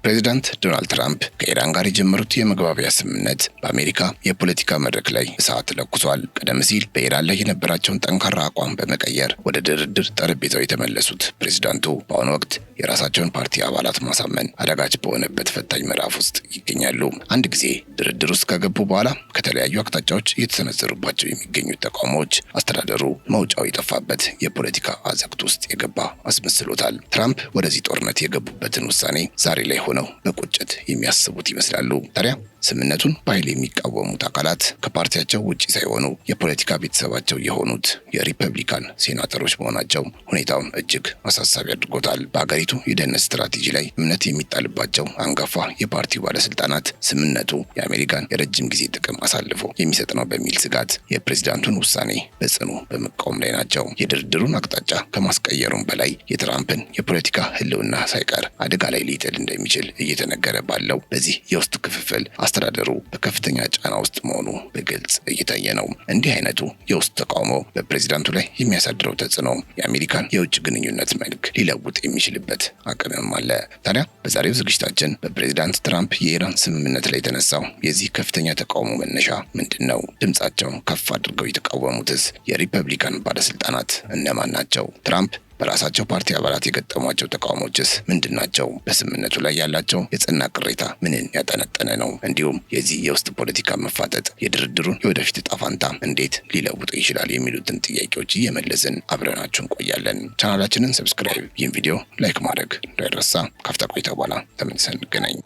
ፕሬዚዳንት ዶናልድ ትራምፕ ከኢራን ጋር የጀመሩት የመግባቢያ ስምምነት በአሜሪካ የፖለቲካ መድረክ ላይ እሳት ለኩሷል። ቀደም ሲል በኢራን ላይ የነበራቸውን ጠንካራ አቋም በመቀየር ወደ ድርድር ጠረጴዛው የተመለሱት ፕሬዚዳንቱ በአሁኑ ወቅት የራሳቸውን ፓርቲ አባላት ማሳመን አዳጋች በሆነበት ፈታኝ ምዕራፍ ውስጥ ይገኛሉ። አንድ ጊዜ ድርድር ውስጥ ከገቡ በኋላ ከተለያዩ አቅጣጫዎች እየተሰነዘሩባቸው የሚገኙት ተቃውሞዎች አስተዳደሩ መውጫው የጠፋበት የፖለቲካ አዘቅት ውስጥ የገባ አስመስሎታል። ትራምፕ ወደዚህ ጦርነት የገቡበትን ውሳኔ ዛሬ ላይ ሆነው በቁጭት የሚያስቡት ይመስላሉ። ታዲያ ስምምነቱን በኃይል የሚቃወሙት አካላት ከፓርቲያቸው ውጪ ሳይሆኑ የፖለቲካ ቤተሰባቸው የሆኑት የሪፐብሊካን ሴናተሮች መሆናቸው ሁኔታውን እጅግ አሳሳቢ አድርጎታል። በሀገሪቱ የደህንነት ስትራቴጂ ላይ እምነት የሚጣልባቸው አንጋፋ የፓርቲው ባለስልጣናት ስምምነቱ የአሜሪካን የረጅም ጊዜ ጥቅም አሳልፎ የሚሰጥ ነው በሚል ስጋት የፕሬዝዳንቱን ውሳኔ በጽኑ በመቃወም ላይ ናቸው። የድርድሩን አቅጣጫ ከማስቀየሩም በላይ የትራምፕን የፖለቲካ ህልውና ሳይቀር አደጋ ላይ ሊጥል እንደሚችል እየተነገረ ባለው በዚህ የውስጥ ክፍፍል አስተዳደሩ በከፍተኛ ጫና ውስጥ መሆኑ በግልጽ እየታየ ነው። እንዲህ አይነቱ የውስጥ ተቃውሞ በፕሬዝዳንቱ ላይ የሚያሳድረው ተጽዕኖ የአሜሪካን የውጭ ግንኙነት መልክ ሊለውጥ የሚችልበት አቅምም አለ። ታዲያ በዛሬው ዝግጅታችን በፕሬዝዳንት ትራምፕ የኢራን ስምምነት ላይ የተነሳው የዚህ ከፍተኛ ተቃውሞ መነሻ ምንድን ነው? ድምጻቸውን ከፍ አድርገው የተቃወሙትስ የሪፐብሊካን ባለስልጣናት እነማን ናቸው? ትራምፕ በራሳቸው ፓርቲ አባላት የገጠሟቸው ተቃውሞችስ ምንድን ናቸው? በስምምነቱ ላይ ያላቸው የጸና ቅሬታ ምንን ያጠነጠነ ነው? እንዲሁም የዚህ የውስጥ ፖለቲካ መፋጠጥ የድርድሩን የወደፊት ዕጣ ፈንታ እንዴት ሊለውጥ ይችላል? የሚሉትን ጥያቄዎች እየመለስን አብረናችሁ እንቆያለን። ቻናላችንን ሰብስክራይብ፣ ይህን ቪዲዮ ላይክ ማድረግ እንዳይረሳ። ካፍታ ቆይታ በኋላ ተመልሰን እንገናኝ።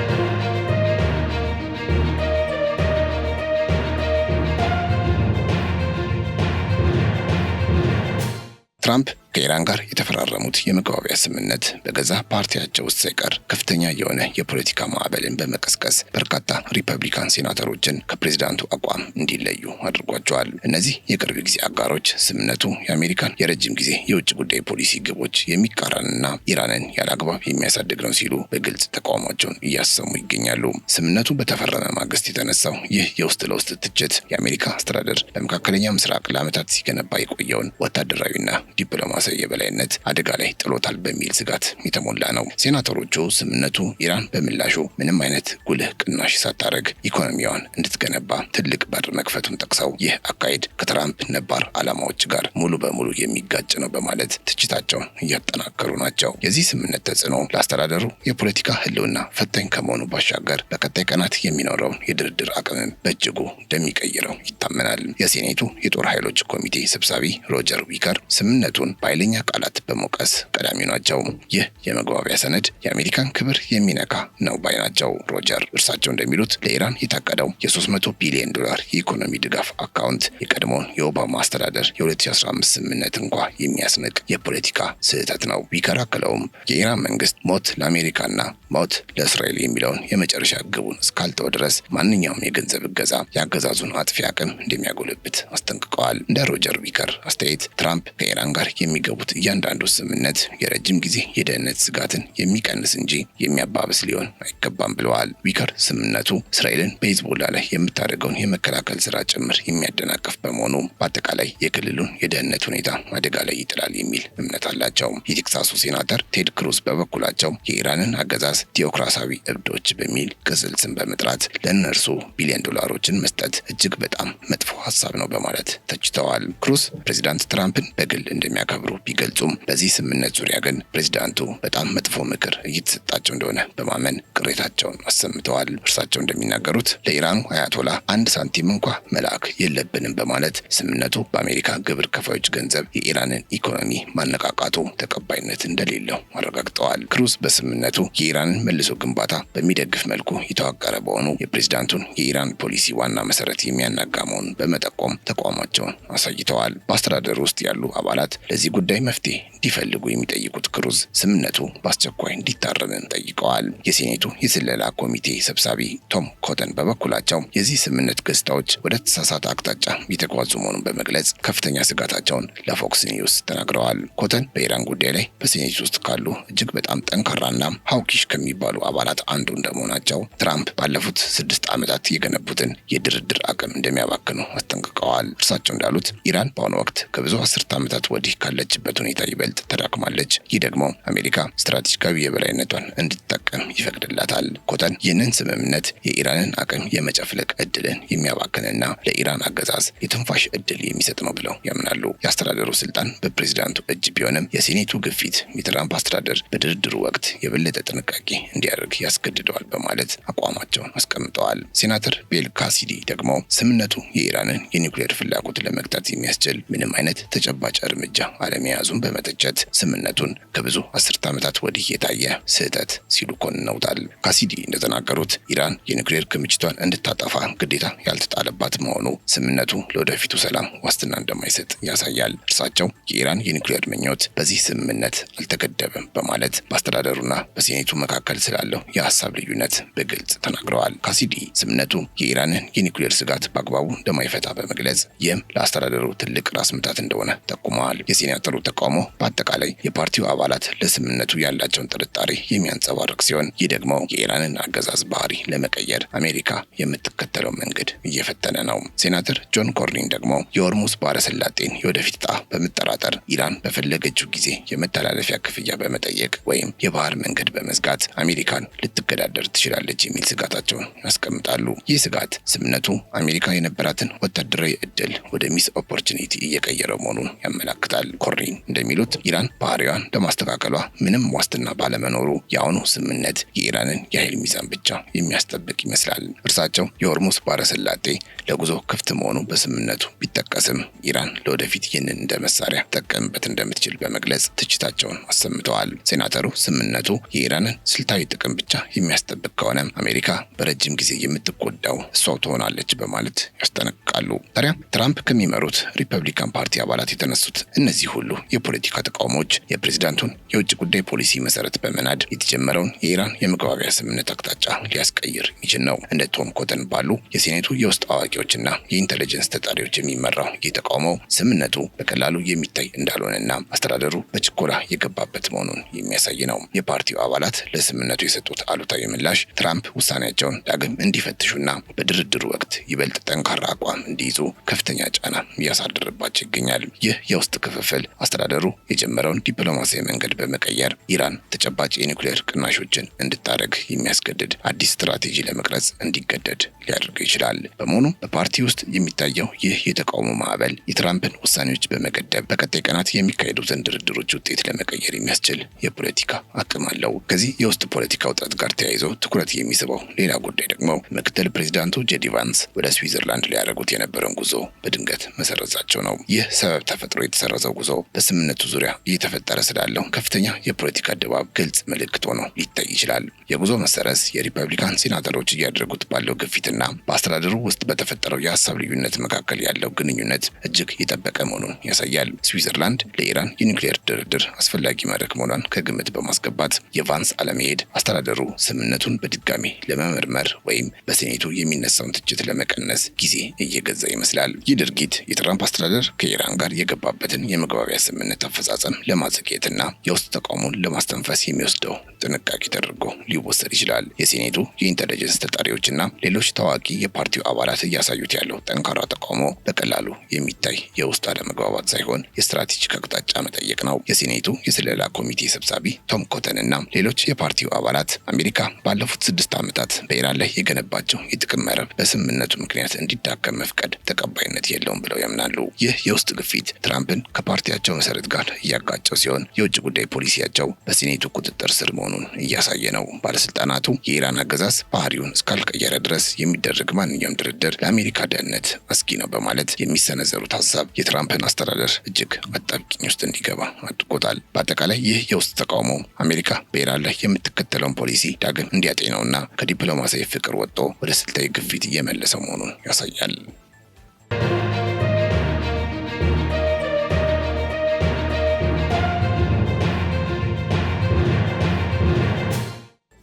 ትራምፕ ከኢራን ጋር የተፈራረሙት የመግባቢያ ስምምነት በገዛ ፓርቲያቸው ውስጥ ሳይቀር ከፍተኛ የሆነ የፖለቲካ ማዕበልን በመቀስቀስ በርካታ ሪፐብሊካን ሴናተሮችን ከፕሬዝዳንቱ አቋም እንዲለዩ አድርጓቸዋል። እነዚህ የቅርብ ጊዜ አጋሮች ስምምነቱ የአሜሪካን የረጅም ጊዜ የውጭ ጉዳይ ፖሊሲ ግቦች የሚቃረንና ኢራንን ያለአግባብ የሚያሳድግ ነው ሲሉ በግልጽ ተቃውሟቸውን እያሰሙ ይገኛሉ። ስምምነቱ በተፈረመ ማግስት የተነሳው ይህ የውስጥ ለውስጥ ትችት የአሜሪካ አስተዳደር በመካከለኛ ምስራቅ ለዓመታት ሲገነባ የቆየውን ወታደራዊና ዲፕሎማሲያዊ የበላይነት አደጋ ላይ ጥሎታል በሚል ስጋት የተሞላ ነው። ሴናተሮቹ ስምምነቱ ኢራን በምላሹ ምንም አይነት ጉልህ ቅናሽ ሳታደርግ ኢኮኖሚዋን እንድትገነባ ትልቅ በር መክፈቱን ጠቅሰው ይህ አካሄድ ከትራምፕ ነባር ዓላማዎች ጋር ሙሉ በሙሉ የሚጋጭ ነው በማለት ትችታቸውን እያጠናከሩ ናቸው። የዚህ ስምምነት ተጽዕኖ ለአስተዳደሩ የፖለቲካ ህልውና ፈታኝ ከመሆኑ ባሻገር በቀጣይ ቀናት የሚኖረውን የድርድር አቅምም በእጅጉ እንደሚቀይረው ይታመናል። የሴኔቱ የጦር ኃይሎች ኮሚቴ ሰብሳቢ ሮጀር ዊከር ስምምነቱን በኃይለኛ ቃላት በመውቀስ ቀዳሚው ናቸው። ይህ የመግባቢያ ሰነድ የአሜሪካን ክብር የሚነካ ነው ባይ ናቸው። ሮጀር እርሳቸው እንደሚሉት ለኢራን የታቀደው የ300 ቢሊዮን ዶላር የኢኮኖሚ ድጋፍ አካውንት የቀድሞውን የኦባማ አስተዳደር የ2015 ስምምነት እንኳ የሚያስንቅ የፖለቲካ ስህተት ነው። ዊከር አክለውም የኢራን መንግስት ሞት ለአሜሪካና ሞት ለእስራኤል የሚለውን የመጨረሻ ግቡን እስካልተወ ድረስ ማንኛውም የገንዘብ እገዛ የአገዛዙን አጥፊ አቅም እንደሚያጎለብት አስጠንቅቀዋል። እንደ ሮጀር ዊከር አስተያየት ትራምፕ ከኢራን ጋር የሚገቡት እያንዳንዱ ስምምነት የረጅም ጊዜ የደህንነት ስጋትን የሚቀንስ እንጂ የሚያባብስ ሊሆን አይገባም ብለዋል። ዊከር ስምምነቱ እስራኤልን በሂዝቦላ ላይ የምታደርገውን የመከላከል ስራ ጭምር የሚያደናቅፍ በመሆኑ በአጠቃላይ የክልሉን የደህንነት ሁኔታ አደጋ ላይ ይጥላል የሚል እምነት አላቸው። የቴክሳሱ ሴናተር ቴድ ክሩዝ በበኩላቸው የኢራንን አገዛዝ ቴዎክራሲያዊ እብዶች በሚል ቅጽል ስም በመጥራት ለእነርሱ ቢሊዮን ዶላሮችን መስጠት እጅግ በጣም መጥፎ ሀሳብ ነው በማለት ተችተዋል። ክሩዝ ፕሬዚዳንት ትራምፕን በግል እንደሚያከብሩ ቢገልጹም በዚህ ስምምነት ዙሪያ ግን ፕሬዝዳንቱ በጣም መጥፎ ምክር እየተሰጣቸው እንደሆነ በማመን ቅሬታቸውን አሰምተዋል። እርሳቸው እንደሚናገሩት ለኢራኑ አያቶላ አንድ ሳንቲም እንኳ መላክ የለብንም በማለት ስምምነቱ በአሜሪካ ግብር ከፋዮች ገንዘብ የኢራንን ኢኮኖሚ ማነቃቃቱ ተቀባይነት እንደሌለው አረጋግጠዋል። ክሩዝ በስምምነቱ የኢራንን መልሶ ግንባታ በሚደግፍ መልኩ የተዋቀረ በሆኑ የፕሬዝዳንቱን የኢራን ፖሊሲ ዋና መሰረት የሚያናጋ መሆኑን በመጠቆም ተቋማቸውን አሳይተዋል። በአስተዳደሩ ውስጥ ያሉ አባላት ለዚህ ጉዳይ መፍትሄ እንዲፈልጉ የሚጠይቁት ክሩዝ ስምምነቱ በአስቸኳይ እንዲታረም ጠይቀዋል። የሴኔቱ የስለላ ኮሚቴ ሰብሳቢ ቶም ኮተን በበኩላቸው የዚህ ስምምነት ገጽታዎች ወደ ተሳሳተ አቅጣጫ የተጓዙ መሆኑን በመግለጽ ከፍተኛ ስጋታቸውን ለፎክስ ኒውስ ተናግረዋል። ኮተን በኢራን ጉዳይ ላይ በሴኔት ውስጥ ካሉ እጅግ በጣም ጠንካራና ሀውኪሽ ከሚባሉ አባላት አንዱ እንደመሆናቸው ትራምፕ ባለፉት 6 ዓመታት የገነቡትን የድርድር አቅም እንደሚያባክኑ አስጠንቅቀዋል። እርሳቸው እንዳሉት ኢራን በአሁኑ ወቅት ከብዙ አስርት ዓመታት ወዲህ ካለችው ያለችበት ሁኔታ ይበልጥ ተዳክማለች። ይህ ደግሞ አሜሪካ ስትራቴጂካዊ የበላይነቷን እንድትጠቀም ይፈቅድላታል። ኮተን ይህንን ስምምነት የኢራንን አቅም የመጨፍለቅ እድልን የሚያባክንና ለኢራን አገዛዝ የትንፋሽ እድል የሚሰጥ ነው ብለው ያምናሉ። የአስተዳደሩ ስልጣን በፕሬዝዳንቱ እጅ ቢሆንም የሴኔቱ ግፊት የትራምፕ አስተዳደር በድርድሩ ወቅት የበለጠ ጥንቃቄ እንዲያደርግ ያስገድደዋል በማለት አቋማቸውን አስቀምጠዋል። ሴናተር ቤል ካሲዲ ደግሞ ስምምነቱ የኢራንን የኒውክሌር ፍላጎት ለመግታት የሚያስችል ምንም አይነት ተጨባጭ እርምጃ አለመያዙን በመተቸት ስምምነቱን ከብዙ አስርት ዓመታት ወዲህ የታየ ስህተት ሲሉ ኮንነውታል። ካሲዲ እንደተናገሩት ኢራን የኒውክሌር ክምችቷን እንድታጠፋ ግዴታ ያልተጣለባት መሆኑ ስምምነቱ ለወደፊቱ ሰላም ዋስትና እንደማይሰጥ ያሳያል። እርሳቸው የኢራን የኒውክሌር ምኞት በዚህ ስምምነት አልተገደበም በማለት በአስተዳደሩና በሴኔቱ መካከል ስላለው የሀሳብ ልዩነት በግልጽ ተናግረዋል። ካሲዲ ስምምነቱ የኢራንን የኒውክሌር ስጋት በአግባቡ እንደማይፈታ በመግለጽ ይህም ለአስተዳደሩ ትልቅ ራስ ምታት እንደሆነ ጠቁመዋል። የሴናተሩ ተቃውሞ በአጠቃላይ የፓርቲው አባላት ለስምምነቱ ያላቸውን ጥርጣሬ የሚያንጸባርቅ ሲሆን ይህ ደግሞ የኢራንን አገዛዝ ባህሪ ለመቀየር አሜሪካ የምትከተለው መንገድ እየፈተነ ነው። ሴናተር ጆን ኮርኒን ደግሞ የሆርሙዝ ባህረ ሰላጤን የወደፊት ዕጣ በመጠራጠር ኢራን በፈለገችው ጊዜ የመተላለፊያ ክፍያ በመጠየቅ ወይም የባህር መንገድ በመዝጋት አሜሪካን ልትገዳደር ትችላለች የሚል ስጋታቸውን ያስቀምጣሉ። ይህ ስጋት ስምምነቱ አሜሪካ የነበራትን ወታደራዊ እድል ወደ ሚስ ኦፖርቹኒቲ እየቀየረ መሆኑን ያመላክታል። ኮርኒን እንደሚሉት ኢራን ባህሪዋን ለማስተካከሏ ምንም ዋስትና ባለመኖሩ የአሁኑ ስምምነት የኢራንን የኃይል ሚዛን ብቻ የሚያስጠብቅ ይመስላል። እርሳቸው የሆርሙዝ ባህረ ሰላጤ ለጉዞ ክፍት መሆኑ በስምምነቱ ቢጠቀስም ኢራን ለወደፊት ይህንን እንደ መሳሪያ ጠቀምበት እንደምትችል በመግለጽ ትችታቸውን አሰምተዋል። ሴናተሩ ስምምነቱ የኢራንን ስልታዊ ጥቅም ብቻ የሚያስጠብቅ ከሆነ አሜሪካ በረጅም ጊዜ የምትጎዳው እሷው ትሆናለች በማለት ያስጠነቅቃሉ። ታዲያ ትራምፕ ከሚመሩት ሪፐብሊካን ፓርቲ አባላት የተነሱት እነዚህ ሁሉ የፖለቲካ ተቃውሞዎች የፕሬዝዳንቱን የውጭ ጉዳይ ፖሊሲ መሰረት በመናድ የተጀመረውን የኢራን የመግባቢያ ስምምነት አቅጣጫ ሊያስቀይር የሚችል ነው። እንደ ቶም ኮተን ባሉ የሴኔቱ የውስጥ አዋቂዎችና የኢንተለጀንስ ተጣሪዎች የሚመራው ይህ ተቃውሞ ስምምነቱ በቀላሉ የሚታይ እንዳልሆነና አስተዳደሩ በችኮላ የገባበት መሆኑን የሚያሳይ ነው። የፓርቲው አባላት ለስምምነቱ የሰጡት አሉታዊ ምላሽ ትራምፕ ውሳኔያቸውን ዳግም እንዲፈትሹና በድርድሩ ወቅት ይበልጥ ጠንካራ አቋም እንዲይዙ ከፍተኛ ጫና እያሳደረባቸው ይገኛል። ይህ የውስጥ ክፍፍል አስተዳደሩ የጀመረውን ዲፕሎማሲያዊ መንገድ በመቀየር ኢራን ተጨባጭ የኒውክሌር ቅናሾችን እንድታደርግ የሚያስገድድ አዲስ ስትራቴጂ ለመቅረጽ እንዲገደድ ሊያደርገው ይችላል። በመሆኑም በፓርቲ ውስጥ የሚታየው ይህ የተቃውሞ ማዕበል የትራምፕን ውሳኔዎች በመገደብ በቀጣይ ቀናት የሚካሄዱትን ድርድሮች ውጤት ለመቀየር የሚያስችል የፖለቲካ አቅም አለው። ከዚህ የውስጥ ፖለቲካ ውጥረት ጋር ተያይዞ ትኩረት የሚስበው ሌላ ጉዳይ ደግሞ ምክትል ፕሬዚዳንቱ ጄዲ ቫንስ ወደ ስዊዘርላንድ ሊያደርጉት የነበረውን ጉዞ በድንገት መሰረዛቸው ነው። ይህ ሰበብ ተፈጥሮ የተሰረዘው ጉዞ በስምምነቱ ዙሪያ እየተፈጠረ ስላለው ከፍተኛ የፖለቲካ ድባብ ግልጽ ምልክት ሆኖ ሊታይ ይችላል። የጉዞ መሰረዝ የሪፐብሊካን ሴናተሮች እያደረጉት ባለው ግፊትና በአስተዳደሩ ውስጥ በተፈጠረው የሀሳብ ልዩነት መካከል ያለው ግንኙነት እጅግ የጠበቀ መሆኑን ያሳያል። ስዊዘርላንድ ለኢራን የኒውክሌር ድርድር አስፈላጊ መድረክ መሆኗን ከግምት በማስገባት የቫንስ አለመሄድ አስተዳደሩ ስምምነቱን በድጋሚ ለመመርመር ወይም በሴኔቱ የሚነሳውን ትችት ለመቀነስ ጊዜ እየገዛ ይመስላል። ይህ ድርጊት የትራምፕ አስተዳደር ከኢራን ጋር የገባበትን የመግባቢያ ስምምነት አፈጻጸም ለማዘግየትና የውስጥ ተቃውሞን ለማስተንፈስ የሚወስደው ጥንቃቄ ተደርጎ ሊወሰድ ይችላል። የሴኔቱ የኢንተለጀንስ ተጣሪዎችና ሌሎች ታዋቂ የፓርቲው አባላት እያሳዩት ያለው ጠንካራ ተቃውሞ በቀላሉ የሚታይ የውስጥ አለመግባባት ሳይሆን የስትራቴጂክ አቅጣጫ መጠየቅ ነው። የሴኔቱ የስለላ ኮሚቴ ሰብሳቢ ቶም ኮተን እና ሌሎች የፓርቲው አባላት አሜሪካ ባለፉት 6 ዓመታት በኢራን ላይ የገነባቸው የጥቅም መረብ በስምምነቱ ምክንያት እንዲዳከም መፍቀድ ተቀባይነት የለውም ብለው ያምናሉ። ይህ የውስጥ ግፊት ትራምፕን ከፓርቲያቸው መሰረት ጋር እያጋጨው ሲሆን የውጭ ጉዳይ ፖሊሲያቸው በሴኔቱ ቁጥጥር ስር መሆኑን እያሳየ ነው። ባለስልጣናቱ የኢራን አገዛዝ ባህሪውን እስካልቀየረ ድረስ የሚደረግ ማንኛውም ድርድር ለአሜሪካ ደህንነት አስጊ ነው በማለት የሚሰነዘሩት ሀሳብ የትራምፕን አስተዳደር እጅግ አጣብቂኝ ውስጥ እንዲገባ አድርጎታል። በአጠቃላይ ይህ የውስጥ ተቃውሞ አሜሪካ በኢራን ላይ የምትከተለውን ፖሊሲ ዳግም እንዲያጤነውና ከዲፕሎማሲያዊ ፍቅር ወጥቶ ወደ ስልታዊ ግፊት እየመለሰው መሆኑን ያሳያል።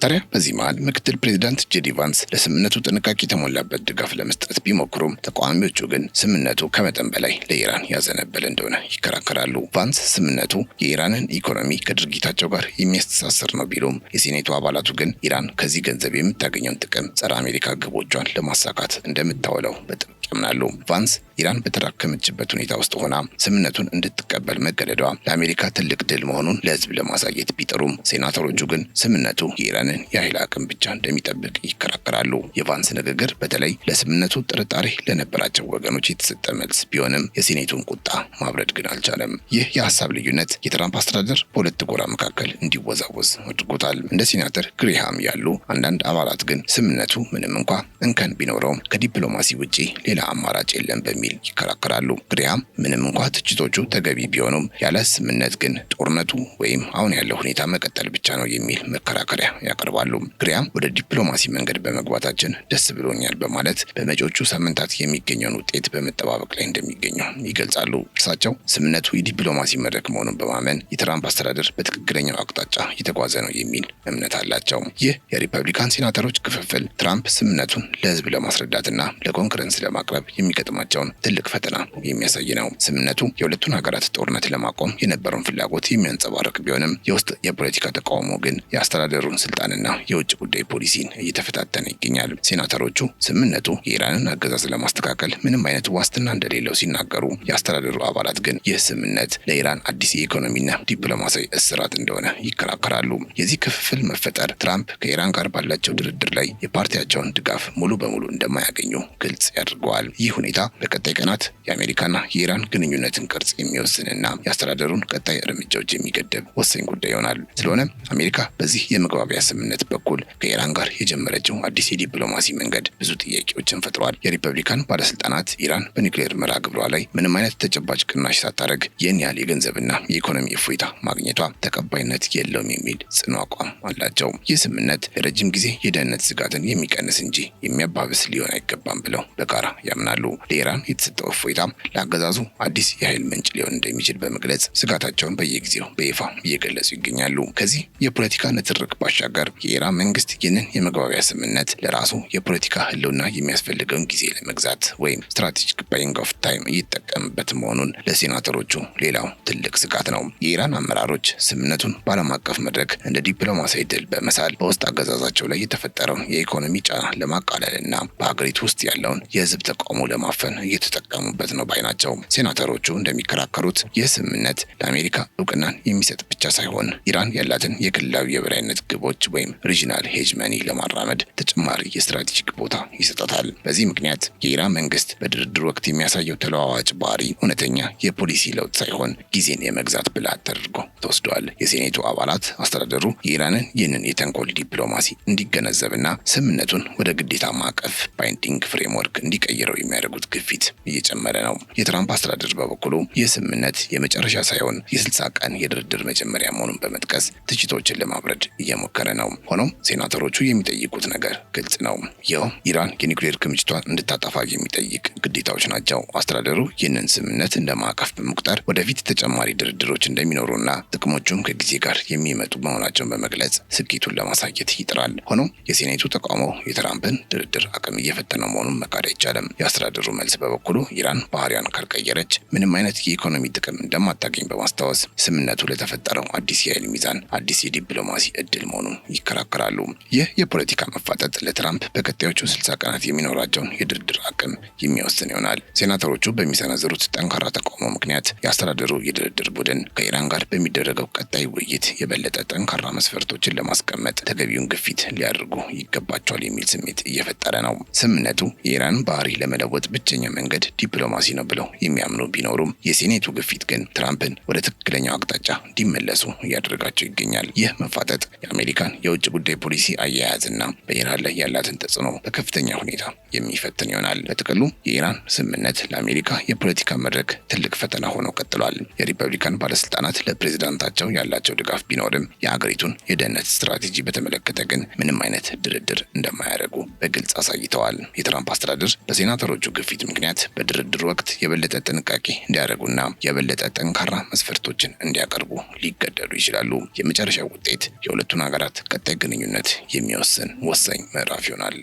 ታዲያ በዚህ መሃል ምክትል ፕሬዚዳንት ጄዲ ቫንስ ለስምምነቱ ጥንቃቄ የተሞላበት ድጋፍ ለመስጠት ቢሞክሩም ተቃዋሚዎቹ ግን ስምምነቱ ከመጠን በላይ ለኢራን ያዘነበለ እንደሆነ ይከራከራሉ። ቫንስ ስምምነቱ የኢራንን ኢኮኖሚ ከድርጊታቸው ጋር የሚያስተሳስር ነው ቢሉም የሴኔቱ አባላቱ ግን ኢራን ከዚህ ገንዘብ የምታገኘውን ጥቅም ጸረ አሜሪካ ግቦቿን ለማሳካት እንደምታውለው በጥብቅ ያምናሉ። ቫንስ ኢራን በተራከመችበት ሁኔታ ውስጥ ሆና ስምምነቱን እንድትቀበል መገደዷ ለአሜሪካ ትልቅ ድል መሆኑን ለህዝብ ለማሳየት ቢጥሩም ሴናተሮቹ ግን ስምምነቱ የኢራንን የኃይል አቅም ብቻ እንደሚጠብቅ ይከራከራሉ። የቫንስ ንግግር በተለይ ለስምምነቱ ጥርጣሬ ለነበራቸው ወገኖች የተሰጠ መልስ ቢሆንም የሴኔቱን ቁጣ ማብረድ ግን አልቻለም። ይህ የሀሳብ ልዩነት የትራምፕ አስተዳደር በሁለት ጎራ መካከል እንዲወዛወዝ አድርጎታል። እንደ ሴናተር ግሬሃም ያሉ አንዳንድ አባላት ግን ስምምነቱ ምንም እንኳ እንከን ቢኖረውም ከዲፕሎማሲ ውጪ ሌላ አማራጭ የለም በሚል ይከራከራሉ። ግሬሃም ምንም እንኳ ትችቶቹ ተገቢ ቢሆኑም ያለ ስምምነት ግን ጦርነቱ ወይም አሁን ያለው ሁኔታ መቀጠል ብቻ ነው የሚል መከራከሪያ ያቀርባሉ። ግሬሃም ወደ ዲፕሎማሲ መንገድ በመግባታችን ደስ ብሎኛል በማለት በመጪዎቹ ሳምንታት የሚገኘውን ውጤት በመጠባበቅ ላይ እንደሚገኙ ይገልጻሉ። እርሳቸው ስምምነቱ የዲፕሎማሲ መድረክ መሆኑን በማመን የትራምፕ አስተዳደር በትክክለኛው አቅጣጫ እየተጓዘ ነው የሚል እምነት አላቸው። ይህ የሪፐብሊካን ሴናተሮች ክፍፍል ትራምፕ ስምምነቱን ለህዝብ ለማስረዳትና ለኮንግረስ ለማቅረብ የሚገጥማቸውን ትልቅ ፈተና የሚያሳይ ነው። ስምምነቱ የሁለቱን ሀገራት ጦርነት ለማቆም የነበረውን ፍላጎት የሚያንጸባርቅ ቢሆንም የውስጥ የፖለቲካ ተቃውሞ ግን የአስተዳደሩን ስልጣንና የውጭ ጉዳይ ፖሊሲን እየተፈታተነ ይገኛል። ሴናተሮቹ ስምምነቱ የኢራንን አገዛዝ ለማስተካከል ምንም አይነት ዋስትና እንደሌለው ሲናገሩ፣ የአስተዳደሩ አባላት ግን ይህ ስምምነት ለኢራን አዲስ የኢኮኖሚና ዲፕሎማሲያዊ እስራት እንደሆነ ይከራከራሉ። የዚህ ክፍፍል መፈጠር ትራምፕ ከኢራን ጋር ባላቸው ድርድር ላይ የፓርቲያቸውን ድጋፍ ሙሉ በሙሉ እንደማያገኙ ግልጽ ያደርገዋል። ይህ ሁኔታ በቀጣይ ቀናት የአሜሪካና የኢራን ግንኙነትን ቅርጽ የሚወስንና የአስተዳደሩን ቀጣይ እርምጃዎች የሚገደብ ወሳኝ ጉዳይ ይሆናል። ስለሆነ አሜሪካ በዚህ የመግባቢያ ስምምነት በኩል ከኢራን ጋር የጀመረችው አዲስ የዲፕሎማሲ መንገድ ብዙ ጥያቄዎችን ፈጥሯል። የሪፐብሊካን ባለስልጣናት ኢራን በኒውክሌር መርሃ ግብሯ ላይ ምንም አይነት ተጨባጭ ቅናሽ ሳታደርግ ይህን ያህል የገንዘብና የኢኮኖሚ እፎይታ ማግኘቷ ተቀባይነት የለውም የሚል ጽኑ አቋም አላቸው። ይህ ስምምነት የረጅም ጊዜ የደህንነት ስጋትን የሚቀንስ እንጂ የሚያባብስ ሊሆን አይገባም ብለው በጋራ ያምናሉ። ለኢራን የተሰጠው እፎይታ ለአገዛዙ አዲስ የኃይል ምንጭ ሊሆን እንደሚችል በመግለጽ ስጋታቸውን በየጊዜው በይፋ እየገለጹ ይገኛሉ። ከዚህ የፖለቲካ ንትርክ ባሻገር የኢራን መንግስት ይህንን የመግባቢያ ስምምነት ለራሱ የፖለቲካ ህልውና የሚያስፈልገውን ጊዜ ለመግዛት ወይም ስትራቴጂክ ባይንግ ኦፍ ታይም እየተጠቀምበት መሆኑን ለሴናተሮቹ ሌላው ትልቅ ስጋት ነው። የኢራን አመራሮች ስምምነቱን በዓለም አቀፍ መድረክ እንደ ዲፕሎማሲያዊ ድል በመሳል በውስጥ አገዛዛቸው ላይ የተፈጠረውን የኢኮኖሚ ጫና ለማቃለልና በሀገሪቱ ውስጥ ያለውን የህዝብ ተቃውሞ ለማፈን እየተጠቀሙበት ነው ባይ ናቸው። ሴናተሮቹ እንደሚከራከሩት ይህ ስምምነት ለአሜሪካ እውቅናን የሚሰጥ ብቻ ሳይሆን ኢራን ያላትን የክልላዊ የበላይነት ግቦች ወይም ሪጂናል ሄጅመኒ ለማራመድ ተጨማሪ የስትራቴጂክ ቦታ ይሰጣታል። በዚህ ምክንያት የኢራን መንግስት በድርድር ወቅት የሚያሳየው ተለዋዋጭ ባህሪ እውነተኛ የፖሊሲ ለውጥ ሳይሆን ጊዜን የመግዛት ብልሃት ተደርጎ ተወስዷል። የሴኔቱ አባላት አስተዳደሩ የኢራንን ይህንን የተንኮል ዲፕሎማሲ እንዲገነዘብና ስምምነቱን ወደ ግዴታ ማዕቀፍ ባይንዲንግ ፍሬምወርክ እንዲቀይረው የሚያደርጉት ግፊት እየጨመረ ነው። የትራምፕ አስተዳደር በበኩሉ ይህ ስምምነት የመጨረሻ ሳይሆን የ60 ቀን የድርድር መጀመሪያ መሆኑን በመጥቀስ ትችቶችን ለማብረድ እየሞከረ ነው። ሆኖም ሴናተሮቹ የሚጠይቁት ነገር ግልጽ ነው። ይኸው ኢራን የኒውክሌር ክምችቷን እንድታጠፋ የሚጠይቅ ግዴታዎች ናቸው። አስተዳደሩ ይህንን ስምምነት እንደ ማዕቀፍ በመቁጠር ወደፊት ተጨማሪ ድርድሮች እንደሚኖሩና ጥቅሞቹም ከጊዜ ጋር የሚመጡ መሆናቸውን በመግለጽ ስኬቱን ለማሳየት ይጥራል። ሆኖም የሴኔቱ ተቃውሞ የትራምፕን ድርድር አቅም እየፈተነ መሆኑን መካድ አይቻልም። የአስተዳደሩ መልስ በበኩሉ ኢራን ባህሪያን ካልቀየረች ምንም አይነት የኢኮኖሚ ጥቅም እንደማታገኝ በማስታወስ ስምምነቱ ለተፈጠረው አዲስ የኃይል ሚዛን አዲስ የዲፕሎማሲ እድል መሆኑን ይከራከራሉ። ይህ የፖለቲካ መፋጠጥ ለትራምፕ በቀጣዮቹ 60 ቀናት የሚኖራቸውን የድርድር አቅም የሚወስን ይሆናል። ሴናተሮቹ በሚሰነዝሩት ጠንካራ ተቃውሞ ምክንያት የአስተዳደሩ የድርድር ቡድን ከኢራን ጋር በሚደረገው ቀጣይ ውይይት የበለጠ ጠንካራ መስፈርቶችን ለማስቀመጥ ተገቢውን ግፊት ሊያደርጉ ይገባቸዋል የሚል ስሜት እየፈጠረ ነው። ስምምነቱ የኢራን ባህሪ ለመለወጥ ብቸኛ መንገድ ዲፕሎማሲ ነው ብለው የሚያምኑ ቢኖሩም የሴኔቱ ግፊት ግን ትራምፕን ወደ ትክክለኛው አቅጣጫ እንዲመለሱ እያደረጋቸው ይገኛል። ይህ መፋጠጥ የአሜሪካን የውጭ ጉዳይ ፖሊሲ አያያዝና በኢራን ላይ ያላትን ተጽዕኖ በከፍተኛ ሁኔታ የሚፈትን ይሆናል። በጥቅሉ የኢራን ስምምነት ለአሜሪካ የፖለቲካ መድረክ ትልቅ ፈተና ሆኖ ቀጥሏል። የሪፐብሊካን ባለስልጣናት ለፕሬዝዳንታቸው ያላቸው ድጋፍ ቢኖርም የሀገሪቱን የደህንነት ስትራቴጂ በተመለከተ ግን ምንም አይነት ድርድር እንደማያደርጉ በግልጽ አሳይተዋል። የትራምፕ አስተዳደር በሴናተሮቹ ግፊት ምክንያት በድርድር ወቅት የበለጠ ጥንቃቄ እንዲያደርጉና የበለጠ ጠንካራ መስፈርቶችን እንዲያቀርቡ ሊገደዱ ይችላሉ። የመጨረሻው ውጤት የሁለቱን ሀገራት ቀጣይ ግንኙነት የሚወስን ወሳኝ ምዕራፍ ይሆናል።